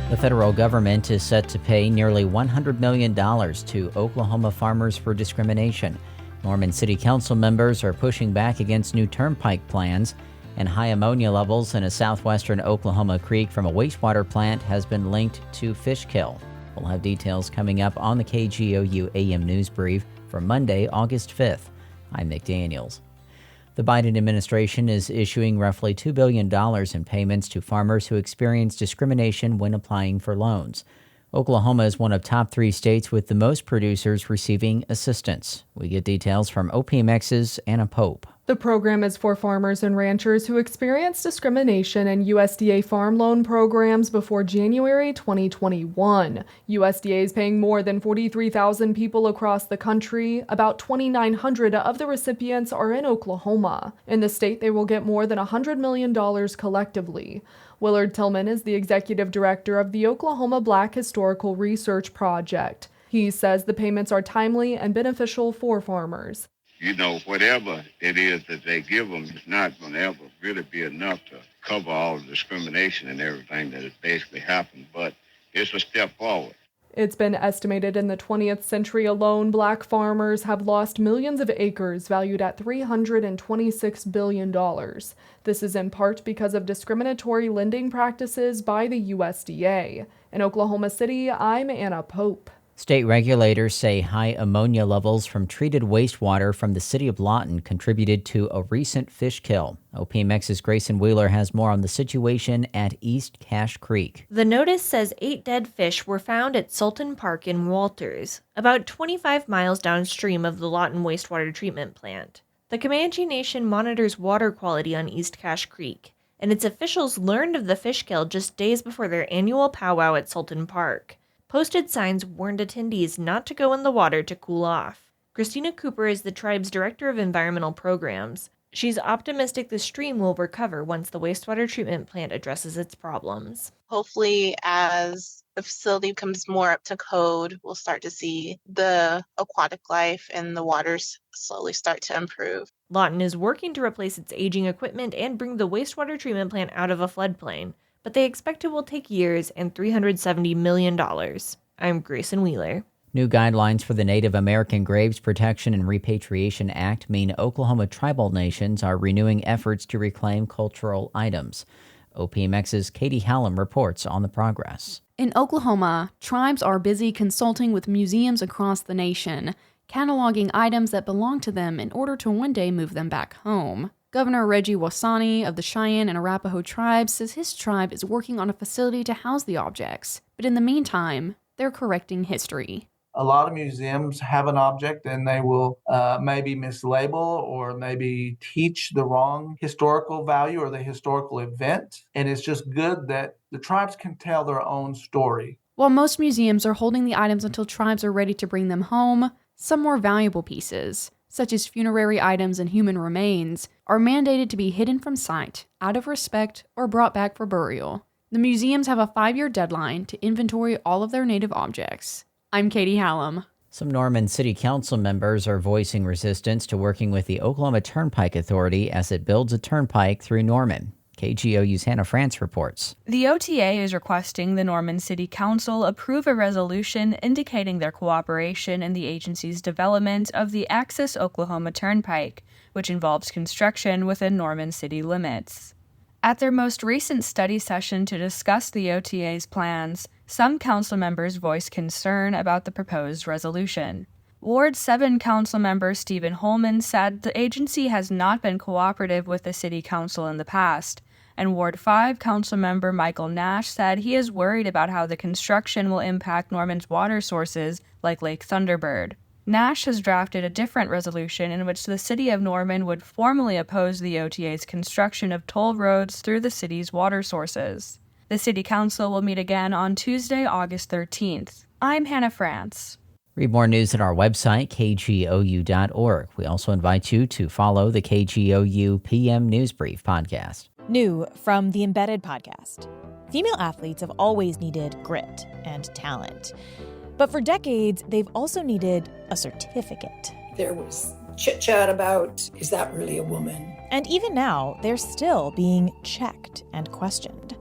The federal government is set to pay nearly $100 million to Oklahoma farmers for discrimination. Norman City Council members are pushing back against new turnpike plans, and high ammonia levels in a southwestern Oklahoma creek from a wastewater plant has been linked to fish kill. We'll have details coming up on the KGOU AM News Brief for Monday, August 5th. I'm Nick Daniels. The Biden administration is issuing roughly $2 billion in payments to farmers who experience discrimination when applying for loans. Oklahoma is one of top 3 states with the most producers receiving assistance. We get details from OPMX's Anna Pope. The program is for farmers and ranchers who experienced discrimination in USDA farm loan programs before January 2021. USDA is paying more than 43,000 people across the country. About 2,900 of the recipients are in Oklahoma. In the state, they will get more than $100 million collectively. Willard Tillman is the executive director of the Oklahoma Black Historical Research Project. He says the payments are timely and beneficial for farmers. You know, whatever it is that they give them is not going to ever really be enough to cover all the discrimination and everything that has basically happened, but it's a step forward. It's been estimated in the 20th century alone, black farmers have lost millions of acres valued at $326 billion. This is in part because of discriminatory lending practices by the USDA. In Oklahoma City, I'm Anna Pope. State regulators say high ammonia levels from treated wastewater from the city of Lawton contributed to a recent fish kill. OPMX's Grayson Wheeler has more on the situation at East Cache Creek. The notice says 8 dead fish were found at Sultan Park in Walters, about 25 miles downstream of the Lawton wastewater treatment plant. The Comanche Nation monitors water quality on East Cache Creek, and its officials learned of the fish kill just days before their annual powwow at Sultan Park. Posted signs warned attendees not to go in the water to cool off. Christina Cooper is the tribe's director of environmental programs. She's optimistic the stream will recover once the wastewater treatment plant addresses its problems. Hopefully, as the facility comes more up to code, we'll start to see the aquatic life and the waters slowly start to improve. Lawton is working to replace its aging equipment and bring the wastewater treatment plant out of a floodplain, but they expect it will take years and $370 million. I'm Grayson Wheeler. New guidelines for the Native American Graves Protection and Repatriation Act mean Oklahoma tribal nations are renewing efforts to reclaim cultural items. OPMX's Katie Hallam reports on the progress. In Oklahoma, tribes are busy consulting with museums across the nation, cataloging items that belong to them in order to one day move them back home. Governor Reggie Wasani of the Cheyenne and Arapaho tribes says his tribe is working on a facility to house the objects, but in the meantime, they're correcting history. A lot of museums have an object and they will maybe mislabel or maybe teach the wrong historical value or the historical event. And it's just good that the tribes can tell their own story. While most museums are holding the items until tribes are ready to bring them home, some more valuable pieces, such as funerary items and human remains, are mandated to be hidden from sight, out of respect, or brought back for burial. The museums have a 5-year deadline to inventory all of their native objects. I'm Katie Hallam. Some Norman City Council members are voicing resistance to working with the Oklahoma Turnpike Authority as it builds a turnpike through Norman. KGOU's Hannah France reports. The OTA is requesting the Norman City Council approve a resolution indicating their cooperation in the agency's development of the Access Oklahoma Turnpike, which involves construction within Norman city limits. At their most recent study session to discuss the OTA's plans, some council members voiced concern about the proposed resolution. Ward 7 Councilmember Stephen Holman said the agency has not been cooperative with the City Council in the past, and Ward 5 Councilmember Michael Nash said he is worried about how the construction will impact Norman's water sources like Lake Thunderbird. Nash has drafted a different resolution in which the City of Norman would formally oppose the OTA's construction of toll roads through the city's water sources. The City Council will meet again on Tuesday, August 13th. I'm Hannah France. Read more news at our website, kgou.org. We also invite you to follow the KGOU PM News Brief podcast. New from the Embedded podcast. Female athletes have always needed grit and talent. But for decades, they've also needed a certificate. There was chit-chat about, is that really a woman? And even now, they're still being checked and questioned.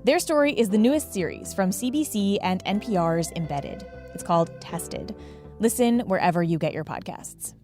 Their story is the newest series from CBC and NPR's Embedded. It's called Tested. Listen wherever you get your podcasts.